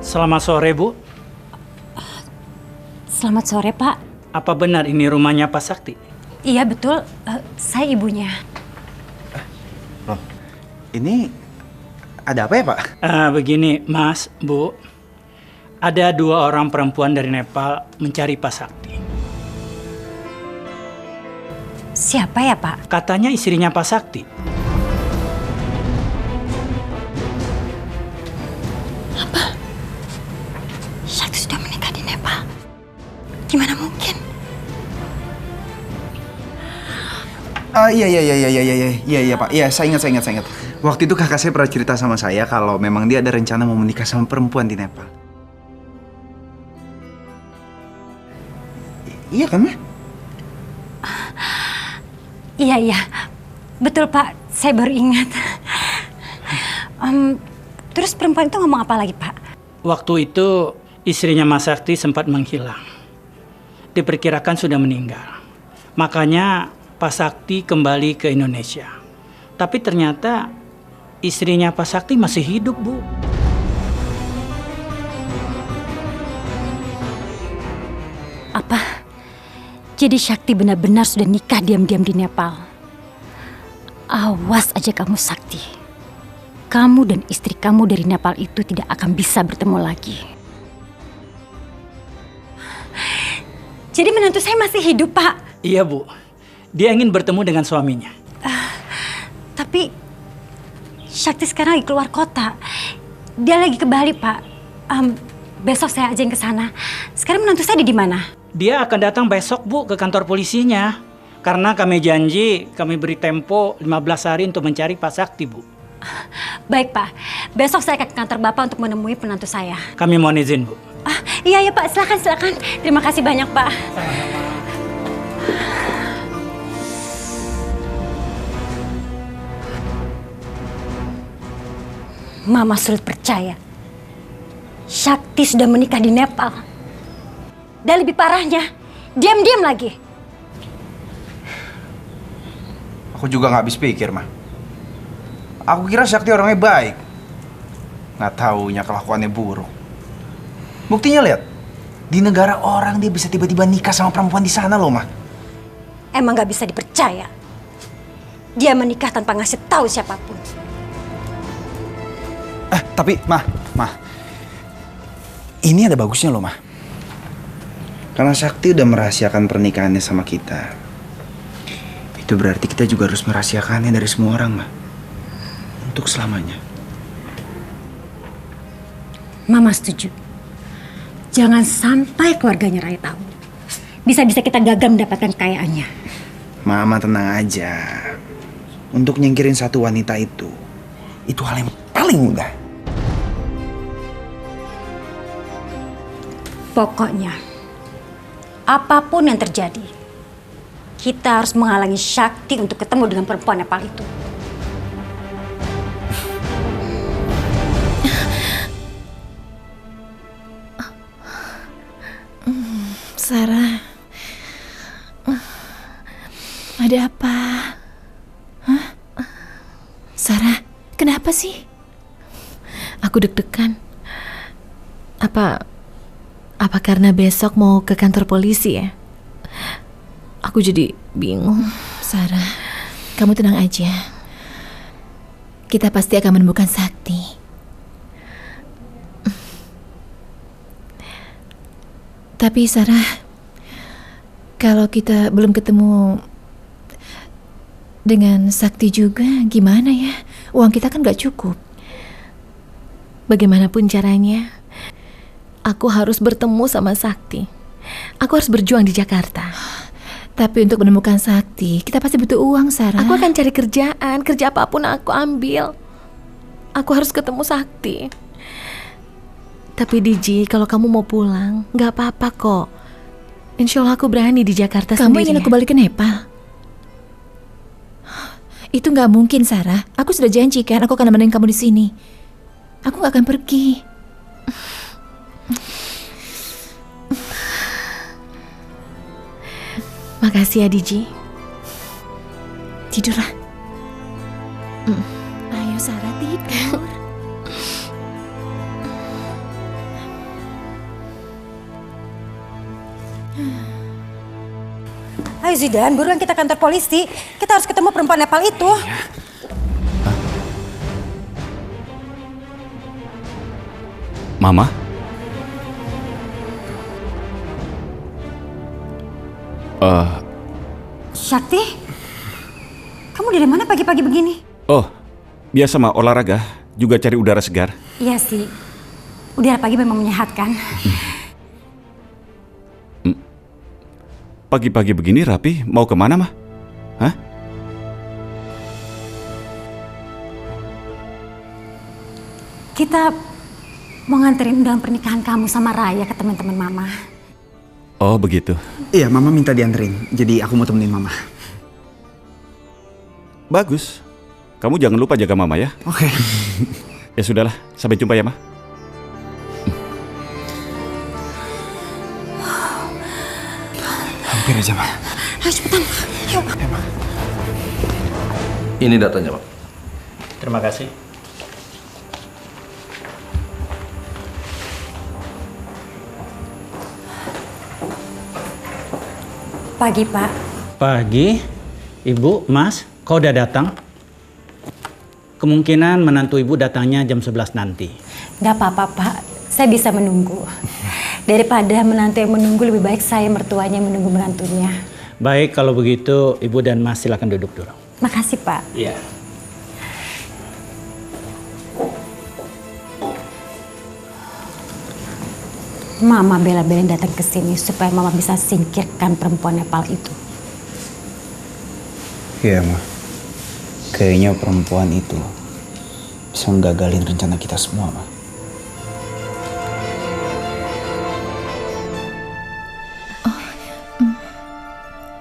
Selamat sore, Bu. Selamat sore, Pak. Apa benar ini rumahnya Pak Sakti? Iya, betul. Saya ibunya. Loh, ini ada apa ya, Pak? Begini, Mas, Bu. Ada 2 orang perempuan dari Nepal mencari Pak Sakti. Siapa ya, Pak? Katanya istrinya Pak Sakti. Sakti sudah menikah di Nepal. Gimana mungkin? Iya, Pak. Iya, saya ingat. Waktu itu kakak saya pernah cerita sama saya kalau memang dia ada rencana mau menikah sama perempuan di Nepal. Iya kan, Ma? Iya. Betul, Pak. Saya baru ingat. Terus perempuan itu ngomong apa lagi, Pak? Waktu itu istrinya Mas Sakti sempat menghilang. Diperkirakan sudah meninggal. Makanya Pak Sakti kembali ke Indonesia. Tapi ternyata istrinya Pak Sakti masih hidup, Bu. Apa? Jadi Sakti benar-benar sudah nikah diam-diam di Nepal. Awas aja kamu, Sakti. Kamu dan istri kamu dari Nepal itu tidak akan bisa bertemu lagi. Jadi menantu saya masih hidup, Pak? Iya, Bu. Dia ingin bertemu dengan suaminya. Tapi Sakti sekarang lagi keluar kota. Dia lagi ke Bali, Pak. Besok saya aja yang ke sana. Sekarang menantu saya di mana? Dia akan datang besok, Bu, ke kantor polisinya. Karena kami janji, kami beri tempo 15 hari untuk mencari Pak Sakti, Bu. Baik, Pak. Besok saya akan ke kantor Bapak untuk menemui penantu saya. Kami mohon izin, Bu. Iya, Pak. Silakan. Terima kasih banyak, Pak. Mama sulit percaya. Sakti sudah menikah di Nepal. Dan lebih parahnya, diam-diam lagi. Aku juga nggak habis pikir, Ma. Aku kira Sakti orangnya baik. Nggak taunya kelakuannya buruk. Buktinya lihat, di negara orang dia bisa tiba-tiba nikah sama perempuan di sana loh, Ma. Emang nggak bisa dipercaya. Dia menikah tanpa ngasih tahu siapapun. Tapi, Ma. Ini ada bagusnya loh, Ma. Karena Sakti udah merahasiakan pernikahannya sama kita. Itu berarti kita juga harus merahasiakannya dari semua orang, Ma. Untuk selamanya. Mama setuju. Jangan sampai keluarganya Raya tahu. Bisa-bisa kita gagal mendapatkan kekayaannya. Mama tenang aja. Untuk nyingkirin satu wanita itu hal yang paling mudah. Pokoknya, apapun yang terjadi, kita harus menghalangi Sakti untuk ketemu dengan perempuan Nepal itu. Sarah, ada apa? Hah? Sarah, kenapa sih? Aku deg-degan. Apa karena besok mau ke kantor polisi ya? Aku jadi bingung. Sarah, kamu tenang aja. Kita pasti akan menemukan Sakti. Tapi Sarah, kalau kita belum ketemu dengan Sakti juga, gimana ya? Uang kita kan gak cukup. Bagaimanapun caranya, aku harus bertemu sama Sakti. Aku harus berjuang di Jakarta. Tapi untuk menemukan Sakti, kita pasti butuh uang, Sarah. Aku akan cari kerjaan, kerja apapun aku ambil. Aku harus ketemu Sakti. Tapi Diji, kalau kamu mau pulang, gak apa-apa kok. Insya Allah aku berani di Jakarta sendiri. Kamu ingin aku balik ke Nepal? Itu gak mungkin, Sarah. Aku sudah janji kan, aku akan nemenin kamu di sini. Aku gak akan pergi. Makasih ya, Diji. Tidurlah. Ayo, Sarah, tidur. Ayo Zidan, buruan kita kantor polisi. Kita harus ketemu perempuan Nepal itu. Mama? Syakti? Kamu dari mana pagi-pagi begini? Oh, biasa mah olahraga, juga cari udara segar. Iya sih, udara pagi memang menyehatkan. Pagi-pagi begini rapi, mau kemana mah? Hah? Kita mau nganterin undangan pernikahan kamu sama Raya ke teman-teman Mama. Oh begitu. Iya, Mama minta dianterin. Jadi aku mau temenin Mama. Bagus. Kamu jangan lupa jaga mama ya. Oke. Ya sudahlah, sampai jumpa ya, Ma. Hampir aja, Ma. Ayo cepetan, yuk. Ini datanya, Pak. Terima kasih. Pagi, Pak. Pagi, Ibu, Mas, kau udah datang? Kemungkinan menantu Ibu datangnya jam 11 nanti. Gak apa-apa, Pak. Saya bisa menunggu. Daripada menantu yang menunggu, lebih baik saya mertuanya yang menunggu menantunya. Baik, kalau begitu Ibu dan Mas silakan duduk dulu. Makasih, Pak. Iya. Mama bela-belain datang ke sini supaya Mama bisa singkirkan perempuan Nepal itu. Iya, Ma. Kayaknya perempuan itu bisa nggagalin rencana kita semua, Ma.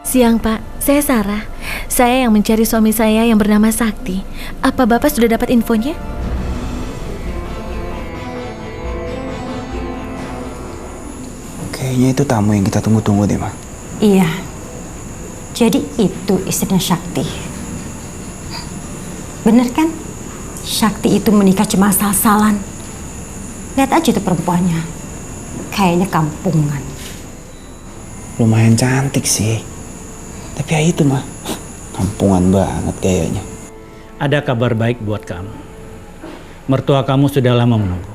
Siang, Pak. Saya Sarah. Saya yang mencari suami saya yang bernama Sakti. Apa Bapak sudah dapat infonya? Kayaknya itu tamu yang kita tunggu-tunggu deh, Ma. Iya. Jadi itu istrinya Syakti. Bener kan? Syakti itu menikah cuma asal-asalan. Lihat aja tuh perempuannya. Kayaknya kampungan. Lumayan cantik sih. Tapi ya itu, Ma. Kampungan banget kayaknya. Ada kabar baik buat kamu. Mertua kamu sudah lama menunggu.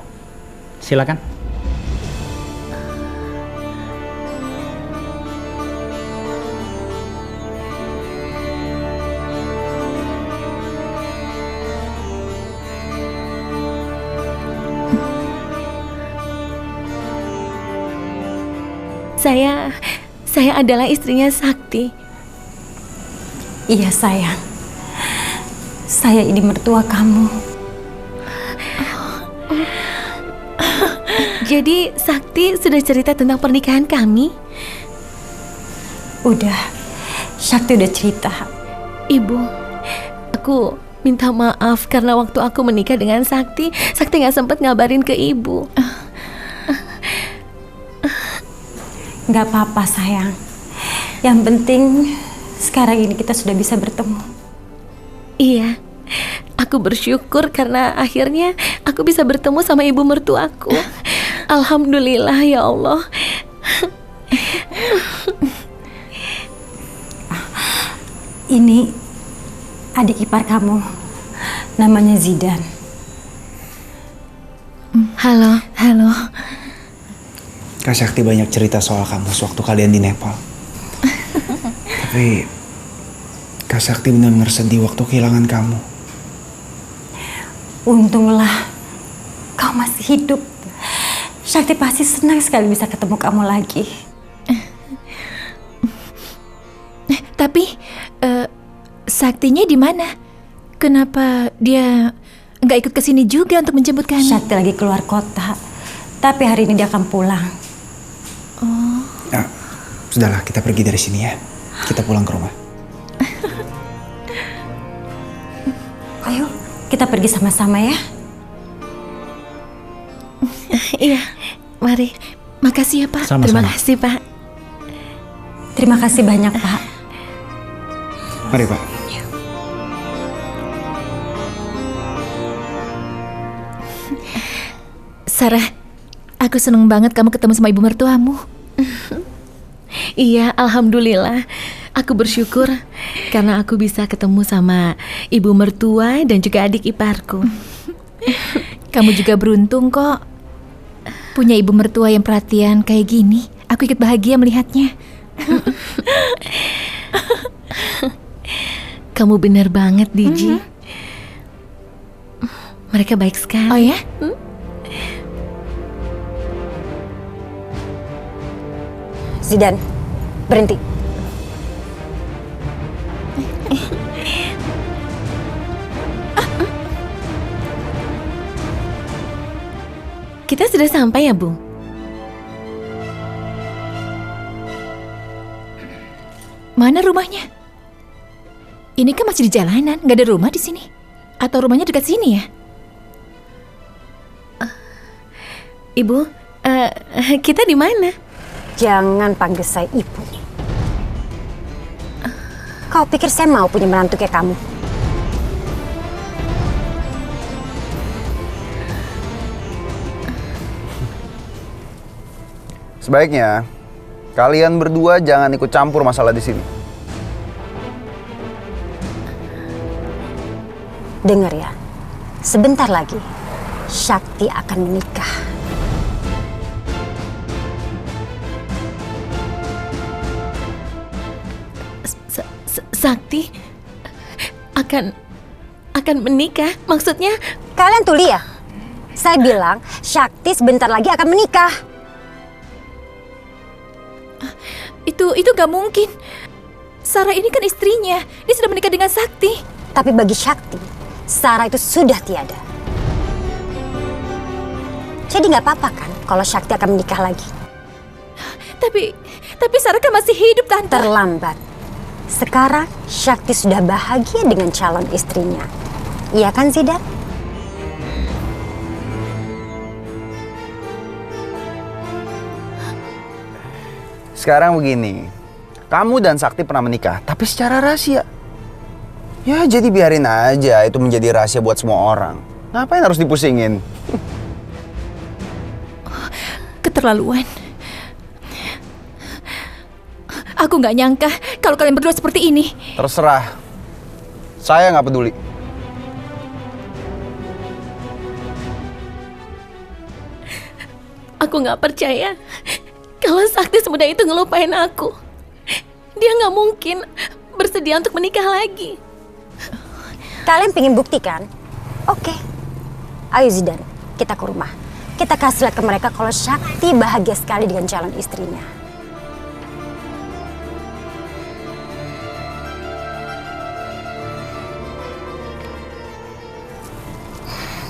Silakan. Saya adalah istrinya Sakti. Iya sayang. Saya ini mertua kamu. Jadi Sakti sudah cerita tentang pernikahan kami? Udah. Syakti udah cerita. Ibu, aku minta maaf karena waktu aku menikah dengan Sakti nggak sempat ngabarin ke Ibu. Gak apa-apa sayang. Yang penting sekarang ini kita sudah bisa bertemu. Iya, aku bersyukur karena akhirnya aku bisa bertemu sama ibu mertuaku. Alhamdulillah ya Allah. Ini adik ipar kamu, namanya Zidan. Halo. Kak Syakti banyak cerita soal kamu sewaktu kalian di Nepal. Tapi Kak Syakti benar-benar sedih waktu kehilangan kamu. Untunglah kau masih hidup. Syakti pasti senang sekali bisa ketemu kamu lagi. Tapi Saktinya di mana? Kenapa dia nggak ikut ke sini juga untuk menjemput kami? Syakti lagi keluar kota, tapi hari ini dia akan pulang. Oh. Ya, sudahlah kita pergi dari sini ya. Kita pulang ke rumah. Ayo, kita pergi sama-sama ya. Iya, mari. Makasih ya Pak. Sama-sama. Terima kasih Pak. Terima kasih banyak Pak. Mari, Pak. Sarah, aku seneng banget kamu ketemu sama ibu mertuamu. Iya, alhamdulillah. Aku bersyukur karena aku bisa ketemu sama ibu mertua dan juga adik iparku. Kamu juga beruntung kok. Punya ibu mertua yang perhatian kayak gini. Aku ikut bahagia melihatnya. Kamu benar banget, Diji. Mereka baik sekali. Oh ya? Zidan, berhenti. Kita sudah sampai ya, Bu? Mana rumahnya? Ini kan masih di jalanan, nggak ada rumah di sini. Atau rumahnya dekat sini ya? Ibu, kita di mana? Jangan panggil saya ibu. Kau pikir saya mau punya menantu kayak kamu? Sebaiknya kalian berdua jangan ikut campur masalah di sini. Dengar ya, sebentar lagi Sakti akan menikah. Sakti akan menikah? Maksudnya? Kalian tuli ya? Saya bilang Sakti sebentar lagi akan menikah. Itu gak mungkin. Sarah ini kan istrinya. Dia sudah menikah dengan Sakti. Tapi bagi Sakti, Sarah itu sudah tiada. Jadi nggak apa-apa kan kalau Sakti akan menikah lagi? Tapi Sarah kan masih hidup, Tante. Terlambat. Sekarang Sakti sudah bahagia dengan calon istrinya. Iya kan, Zidan? Sekarang begini, kamu dan Sakti pernah menikah, tapi secara rahasia. Ya jadi biarin aja itu menjadi rahasia buat semua orang. Ngapain harus dipusingin? Keterlaluan. Aku nggak nyangka kalau kalian berdua seperti ini. Terserah, saya nggak peduli. Aku nggak percaya kalau Sakti semudah itu ngelupain aku. Dia nggak mungkin bersedia untuk menikah lagi. Kalian pengen buktikan? Oke. Ayo Zidan, kita ke rumah. Kita kasih lihat ke mereka kalau Sakti bahagia sekali dengan calon istrinya.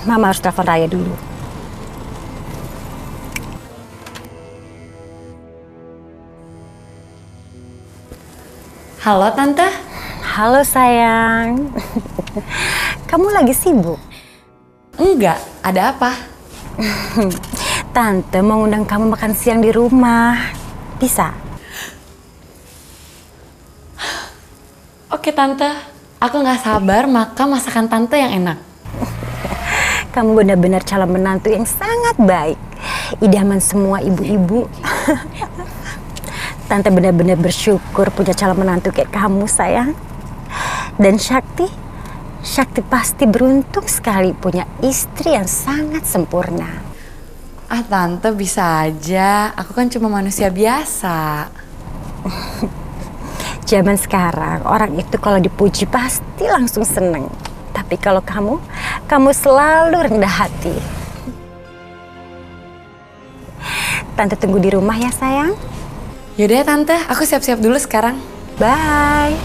Mama harus telepon Raya dulu. Halo Tante. Halo sayang. Kamu lagi sibuk? Enggak, ada apa? Tante mau undang kamu makan siang di rumah. Bisa? Oke Tante, aku nggak sabar makan masakan Tante yang enak. Kamu benar-benar calon menantu yang sangat baik. Idaman semua ibu-ibu. Tante benar-benar bersyukur punya calon menantu kayak kamu, sayang. Dan Sakti pasti beruntung sekali punya istri yang sangat sempurna. Ah Tante, bisa aja. Aku kan cuma manusia biasa. Zaman sekarang, orang itu kalau dipuji pasti langsung seneng. Tapi kalau kamu selalu rendah hati. Tante tunggu di rumah ya, sayang. Yaudah ya Tante, aku siap-siap dulu sekarang. Bye.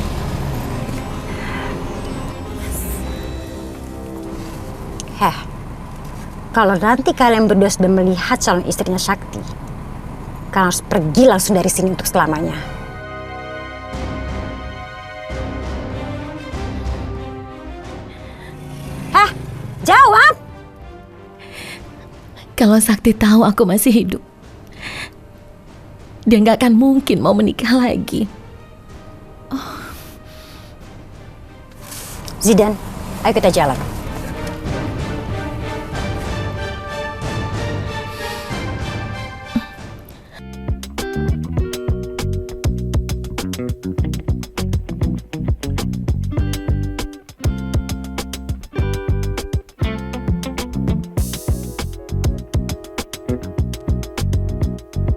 Kalau nanti kalian berdua sudah melihat calon istrinya Sakti, kalian harus pergi langsung dari sini untuk selamanya. Jawab! Kalau Sakti tahu aku masih hidup, dia nggak akan mungkin mau menikah lagi. Zidan, ayo kita jalan.